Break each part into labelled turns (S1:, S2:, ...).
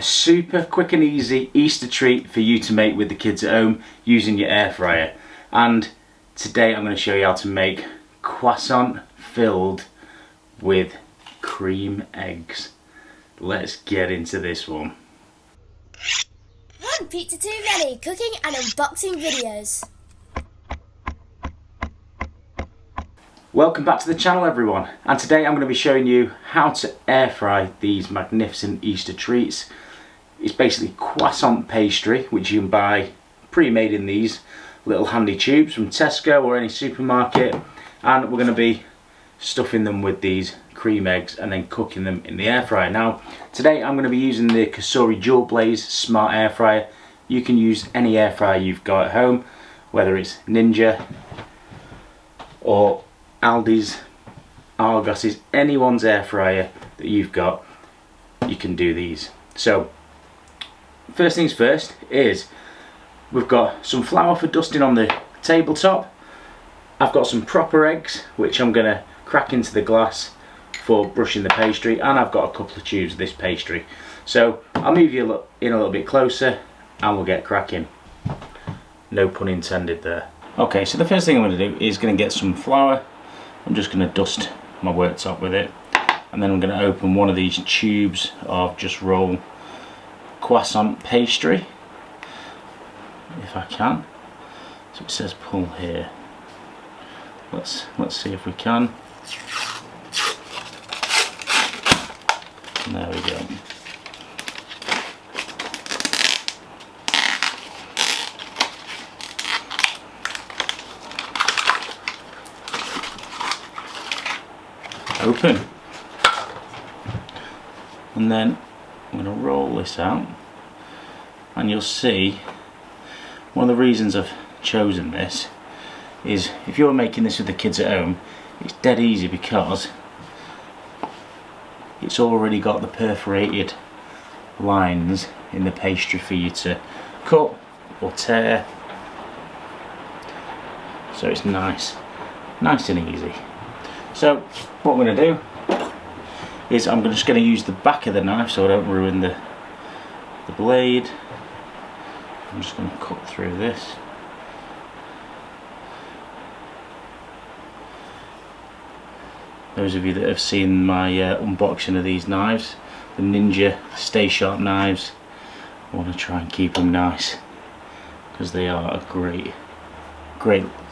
S1: super quick and easy Easter treat for you to make with the kids at home using your air fryer. And today I'm going to show you how to make croissant filled with cream eggs. Let's get into this one.
S2: And Pizza Too Many cooking and unboxing videos.
S1: Welcome back to the channel, everyone, and today I'm going to be showing you how to air fry these magnificent Easter treats. It's basically croissant pastry, which you can buy pre-made in these little handy tubes from Tesco or any supermarket, and we're going to be stuffing them with these cream eggs and then cooking them in the air fryer. Now today I'm going to be using the Cosoria Dual Blaze Smart Air Fryer. You can use any air fryer you've got at home, whether it's Ninja or Aldi's, Argos, anyone's air fryer that you've got, you can do these. So first things first is we've got some flour for dusting on the tabletop. I've got some proper eggs which I'm going to crack into the glass for brushing the pastry, and I've got a couple of tubes of this pastry. So I'll move you in a little bit closer and we'll get cracking. No pun intended there. Okay, so the first thing I'm going to do is going to get some flour. I'm just going to dust my worktop with it, and then I'm going to open one of these tubes of just roll croissant pastry, if I can. So it says pull here. Let's see if we can. There we go. Open, and then I'm going to roll this out, and you'll see one of the reasons I've chosen this is if you're making this with the kids at home, it's dead easy because it's already got the perforated lines in the pastry for you to cut or tear, so it's nice and easy. So what I'm going to do is I'm just going to use the back of the knife so I don't ruin the blade. I'm just going to cut through this. Those of you that have seen my unboxing of these knives, the Ninja Stay Sharp knives, I want to try and keep them nice because they are a great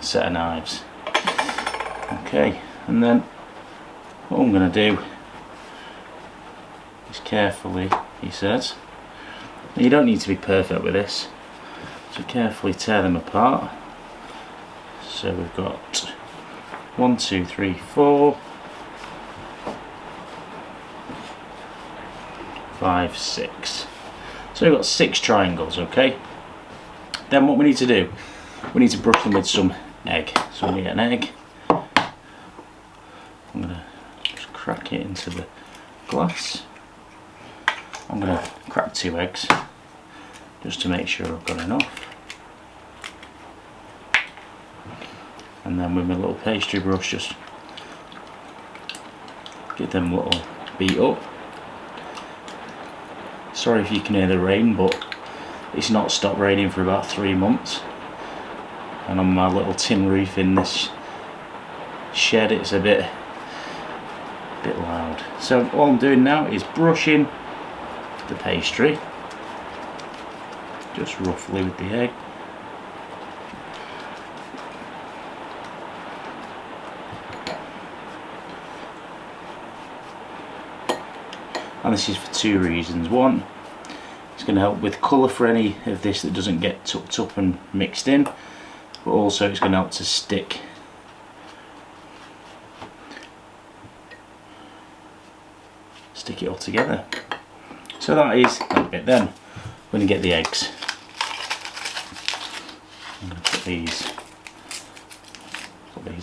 S1: set of knives. Okay. And then what I'm going to do is carefully, he says, now you don't need to be perfect with this, so carefully tear them apart. So we've got 1, 2, 3, 4, 5, 6. So we've got 6 triangles, okay? Then what we need to do, we need to brush them with some egg. So we need an egg. I'm going to just crack it into the glass. I'm going to crack 2 eggs just to make sure I've got enough. And then with my little pastry brush, just get them little beat up. Sorry if you can hear the rain, but it's not stopped raining for about 3 months. And on my little tin roof in this shed, it's a bit loud. So all I'm doing now is brushing the pastry just roughly with the egg. And this is for 2 reasons. One, it's going to help with colour for any of this that doesn't get tucked up and mixed in, but also it's going to help to stick it all together. So that is that bit. Then we're going to get the eggs. I'm going to put these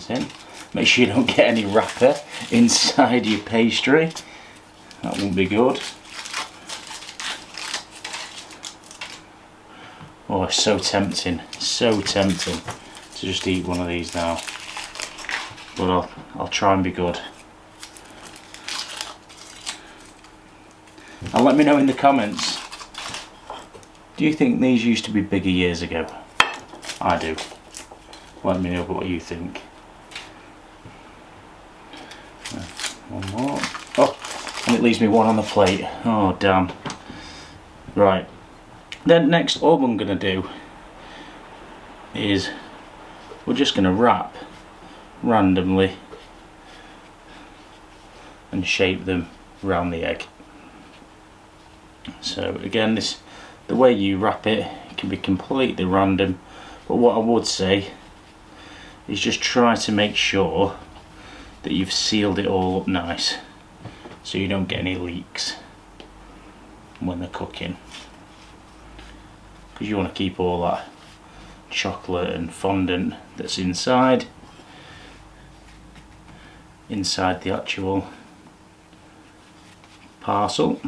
S1: in. Make sure you don't get any wrapper inside your pastry. That won't be good. Oh, it's so tempting to just eat one of these now. But I'll try and be good. And let me know in the comments Do you think these used to be bigger years ago? I do. Let me know what you think. One more. Oh, and it leaves me one on the plate. Oh damn. Right. Then next, all I'm going to do is we're just going to wrap randomly and shape them around the egg. So again, the way you wrap it can be completely random, but what I would say is just try to make sure that you've sealed it all up nice so you don't get any leaks when they're cooking, because you want to keep all that chocolate and fondant that's inside the actual parcel.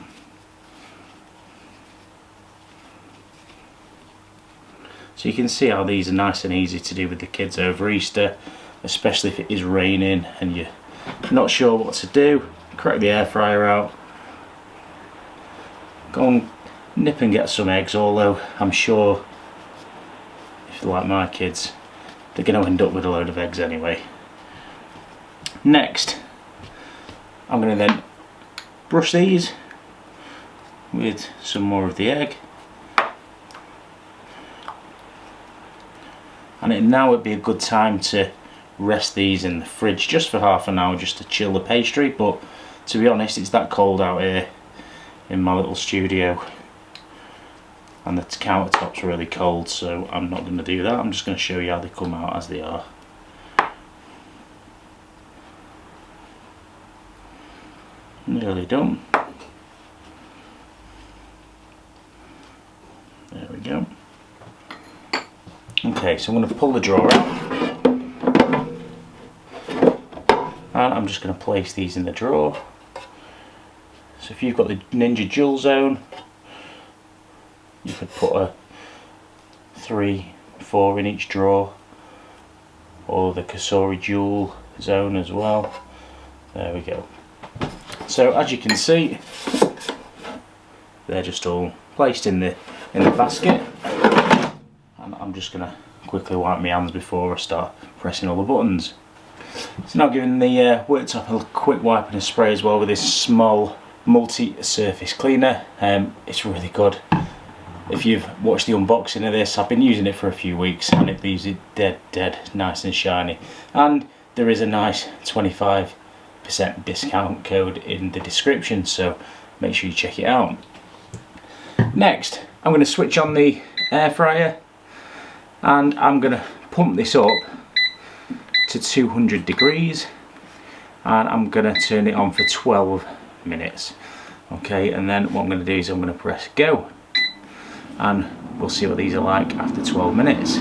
S1: So you can see how these are nice and easy to do with the kids over Easter, especially if it is raining and you're not sure what to do. Crack the air fryer out, go and nip and get some eggs, although I'm sure if you're like my kids, they're going to end up with a load of eggs anyway. Next, I'm going to then brush these with some more of the egg. And now would be a good time to rest these in the fridge just for half an hour, just to chill the pastry. But to be honest, it's that cold out here in my little studio and the countertop's really cold, so I'm not going to do that. I'm just going to show you how they come out as they are. Nearly done. There we go. Okay, so I'm going to pull the drawer out and I'm just going to place these in the drawer. So if you've got the Ninja Jewel Zone, you could put a 3, 4 in each drawer, or the Cosoria Jewel Zone as well. There we go. So as you can see, they're just all placed in the basket. And I'm just going to quickly wipe my hands before I start pressing all the buttons. So now giving the worktop a quick wipe and a spray as well with this small multi-surface cleaner. It's really good. If you've watched the unboxing of this, I've been using it for a few weeks and it leaves it dead nice and shiny. And there is a nice 25% discount code in the description, so make sure you check it out. Next, I'm going to switch on the air fryer and I'm going to pump this up to 200 degrees and I'm going to turn it on for 12 minutes. Okay, and then what I'm going to do is I'm going to press go and we'll see what these are like after 12 minutes.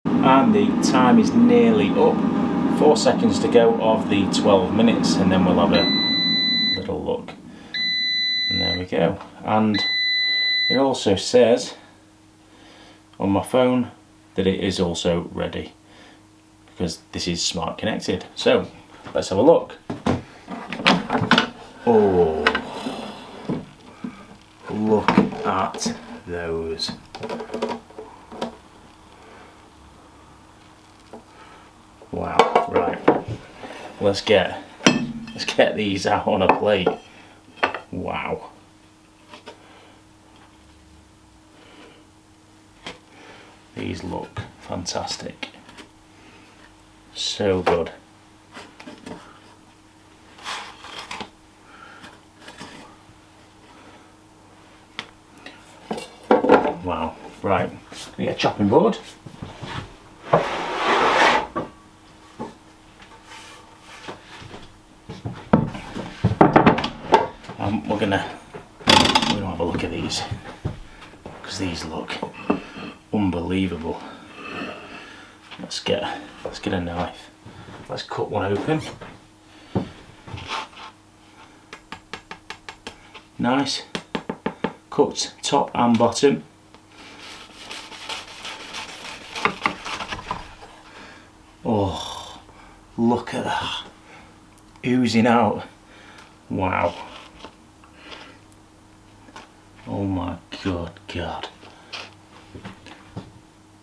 S1: And the time is nearly up. 4 seconds to go of the 12 minutes and then we'll have a little look. And there we go. And it also says on my phone that it is also ready, because this is smart connected. So let's have a look. Oh, look at those. Wow, right. Let's get these out on a plate. Wow. These look fantastic. So good. Wow. Right. Gonna get a chopping board. We're gonna have a look at these, because these look unbelievable. Let's get a knife. Let's cut one open. Nice. Cut top and bottom. Oh, look at that. Oozing out. Wow. Oh my God.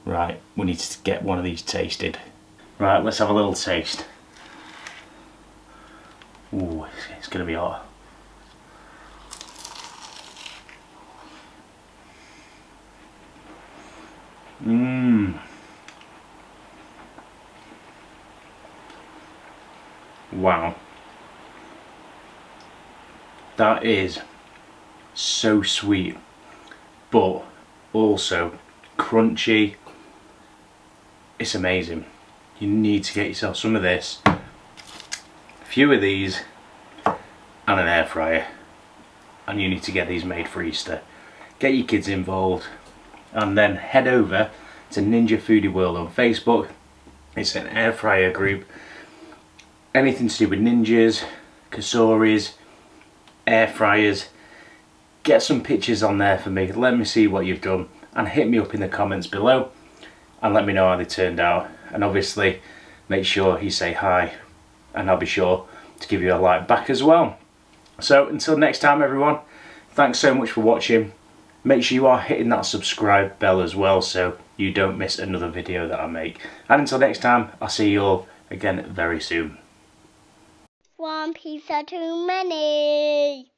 S1: Right, we need to get one of these tasted. Right, let's have a little taste. Ooh, it's gonna be hot. Mmm. Wow. That is so sweet, but also crunchy. It's amazing. You need to get yourself some of this, a few of these, and an air fryer. And you need to get these made for Easter. Get your kids involved, and then head over to Ninja Foodie World on Facebook. It's an air fryer group. Anything to do with ninjas, Cosorias, air fryers. Get some pictures on there for me. Let me see what you've done, and hit me up in the comments below and let me know how they turned out. And obviously make sure you say hi, and I'll be sure to give you a like back as well. So until next time everyone, thanks so much for watching. Make sure you are hitting that subscribe bell as well so you don't miss another video that I make. And until next time, I'll see you all again very soon.
S2: One pizza too many.